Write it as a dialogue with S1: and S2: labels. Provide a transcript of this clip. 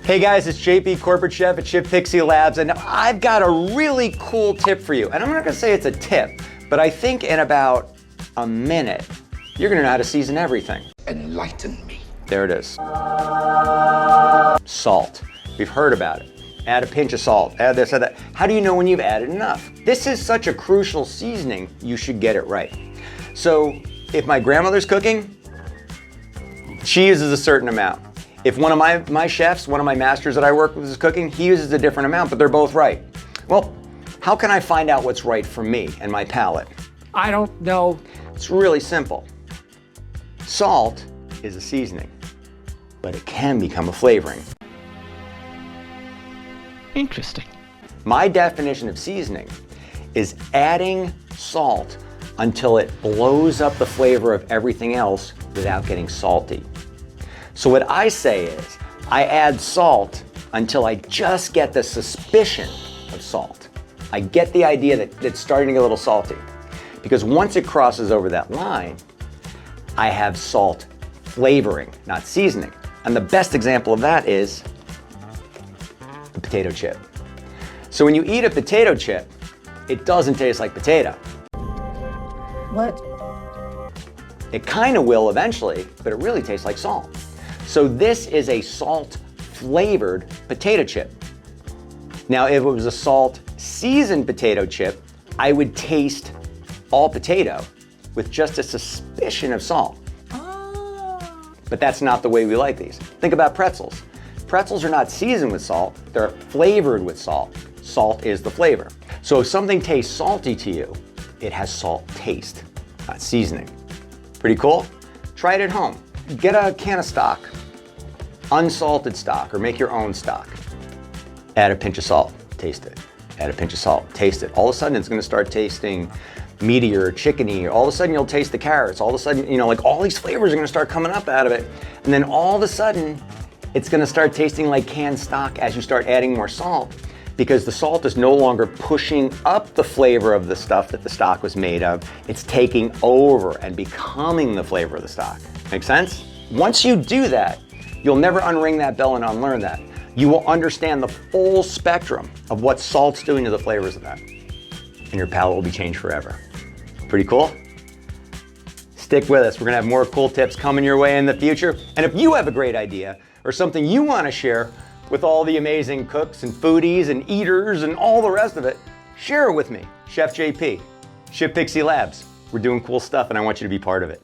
S1: Hey guys, it's JP, corporate chef at ShiftPixy Labs, and I've got a really cool tip for you. And I'm not gonna say it's a tip, but I think in about a minute, you're gonna know how to season everything.
S2: Enlighten me.
S1: There it is. Salt. We've heard about it. Add a pinch of salt, add this, add that. How do you know when you've added enough? This is such a crucial seasoning, you should get it right. So if my grandmother's cooking, she uses a certain amount. If one of my chefs, one of my masters that I work with is cooking, he uses a different amount, but they're both right. Well, how can I find out what's right for me and my palate?
S3: I don't know.
S1: It's really simple. Salt is a seasoning, but it can become a flavoring.
S3: Interesting.
S1: My definition of seasoning is adding salt until it blows up the flavor of everything else without getting salty. So what I say is, I add salt until I just get the suspicion of salt. I get the idea that it's starting to get a little salty. Because once it crosses over that line, I have salt flavoring, not seasoning. And the best example of that is the potato chip. So when you eat a potato chip, it doesn't taste like potato.
S3: What?
S1: It kind of will eventually, but it really tastes like salt. So this is a salt-flavored potato chip. Now, if it was a salt-seasoned potato chip, I would taste all potato with just a suspicion of salt. But that's not the way we like these. Think about pretzels. Pretzels are not seasoned with salt, they're flavored with salt. Salt is the flavor. So if something tastes salty to you, it has salt taste, not seasoning. Pretty cool? Try it at home. Get a can of stock, unsalted stock, or make your own stock. Add a pinch of salt, taste it. Add a pinch of salt, taste it. All of a sudden it's gonna start tasting meatier or chickeny. All of a sudden you'll taste the carrots. All of a sudden, like all these flavors are gonna start coming up out of it. And then all of a sudden, it's gonna start tasting like canned stock as you start adding more salt, because the salt is no longer pushing up the flavor of the stuff that the stock was made of. It's taking over and becoming the flavor of the stock. Make sense? Once you do that, you'll never unring that bell and unlearn that. You will understand the full spectrum of what salt's doing to the flavors of that. And your palate will be changed forever. Pretty cool? Stick with us. We're gonna have more cool tips coming your way in the future. And if you have a great idea or something you wanna share with all the amazing cooks and foodies and eaters and all the rest of it, share it with me. Chef JP, ShiftPixy Labs. We're doing cool stuff and I want you to be part of it.